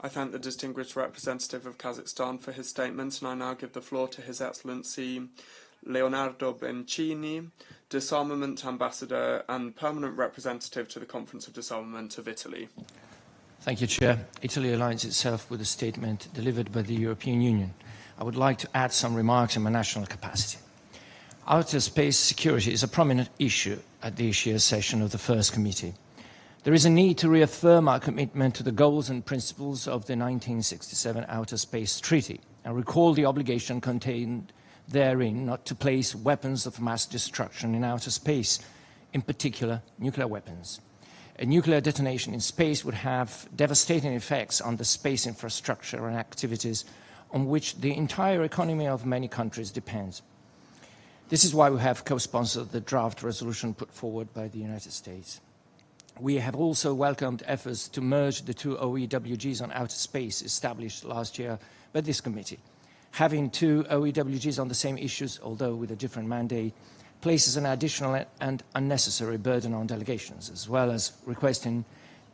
I thank the distinguished representative of Kazakhstan for his statement, and I now give the floor to His Excellency Leonardo Bencini, Disarmament Ambassador and Permanent Representative to the Conference of Disarmament of Italy. Thank you, Chair. Italy aligns itself with the statement delivered by the European Union. I would like to add some remarks in my national capacity. Outer space security is a prominent issue at this year's session of the First Committee. There is a need to reaffirm our commitment to the goals and principles of the 1967 Outer Space Treaty and recall the obligation contained therein not to place weapons of mass destruction in outer space, in particular nuclear weapons. A nuclear detonation in space would have devastating effects on the space infrastructure and activities on which the entire economy of many countries depends. This is why we have co-sponsored the draft resolution put forward by the United States. We have also welcomed efforts to merge the two OEWGs on outer space established last year by this committee. Having two OEWGs on the same issues, although with a different mandate, places an additional and unnecessary burden on delegations, as well as requesting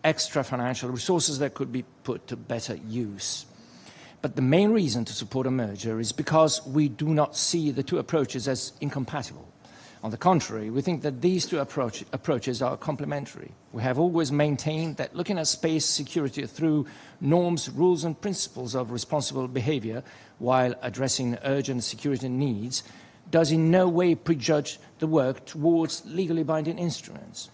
extra financial resources that could be put to better use. But the main reason to support a merger is because we do not see the two approaches as incompatible. On the contrary, we think that these two approaches are complementary. We have always maintained that looking at space security through norms, rules and principles of responsible behavior while addressing urgent security needs does in no way prejudge the work towards legally binding instruments.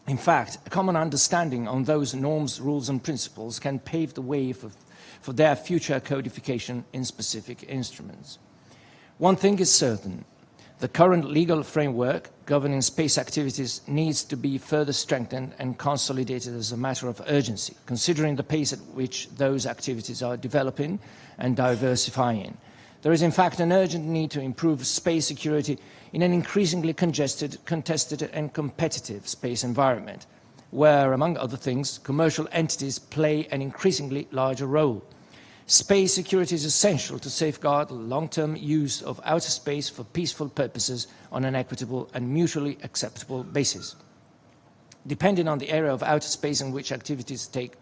In fact, a common understanding on those norms, rules and principles can pave the way for their future codification in specific instruments. One thing is certain. The current legal framework governing space activities needs to be further strengthened and consolidated as a matter of urgency, considering the pace at which those activities are developing and diversifying. There is, in fact, an urgent need to improve space security in an increasingly congested, contested and competitive space environment, where, among other things, commercial entities play an increasingly larger role. Space security is essential to safeguard the long-term use of outer space for peaceful purposes on an equitable and mutually acceptable basis. Depending on the area of outer space in which activities take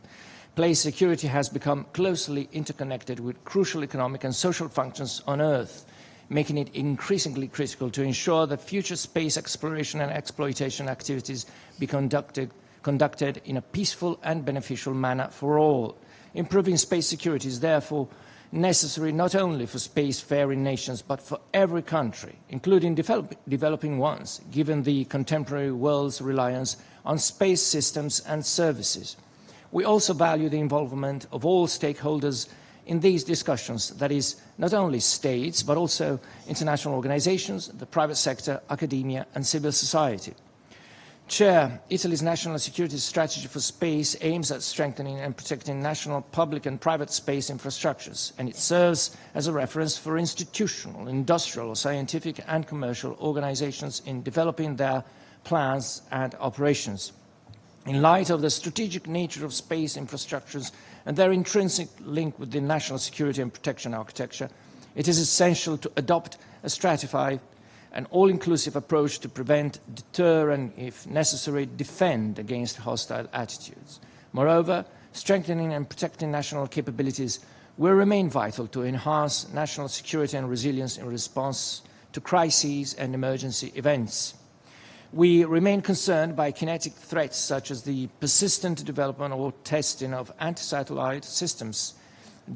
place, security has become closely interconnected with crucial economic and social functions on Earth, making it increasingly critical to ensure that future space exploration and exploitation activities be conducted in a peaceful and beneficial manner for all. Improving space security is therefore necessary not only for spacefaring nations, but for every country, including developing ones, given the contemporary world's reliance on space systems and services. We also value the involvement of all stakeholders in these discussions, that is, not only states, but also international organizations, the private sector, academia, and civil society. Chair, Italy's national security strategy for space aims at strengthening and protecting national public and private space infrastructures, and it serves as a reference for institutional, industrial, scientific and commercial organizations in developing their plans and operations. In light of the strategic nature of space infrastructures and their intrinsic link with the national security and protection architecture, it is essential to adopt a stratified an all-inclusive approach to prevent, deter and, if necessary, defend against hostile attitudes. Moreover, strengthening and protecting national capabilities will remain vital to enhance national security and resilience in response to crises and emergency events. We remain concerned by kinetic threats such as the persistent development or testing of anti-satellite systems,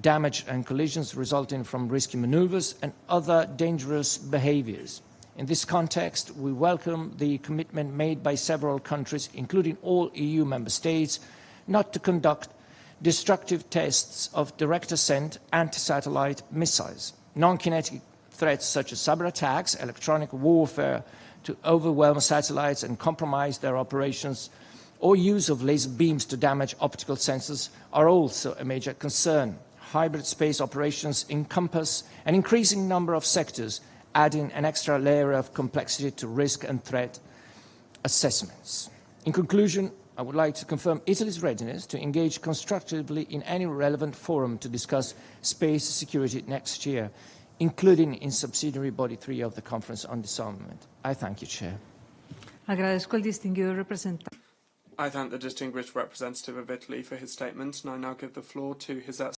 damage and collisions resulting from risky maneuvers and other dangerous behaviors. In this context, we welcome the commitment made by several countries, including all EU member states, not to conduct destructive tests of direct ascent anti-satellite missiles. Non-kinetic threats such as cyber attacks, electronic warfare to overwhelm satellites and compromise their operations, or use of laser beams to damage optical sensors are also a major concern. Hybrid space operations encompass an increasing number of sectors, adding an extra layer of complexity to risk and threat assessments. In conclusion, I would like to confirm Italy's readiness to engage constructively in any relevant forum to discuss space security next year, including in subsidiary body 3 of the Conference on Disarmament. I thank you, Chair. Agradezco al distinguido representante. I thank the distinguished representative of Italy for his statement, and I now give the floor to His Excellency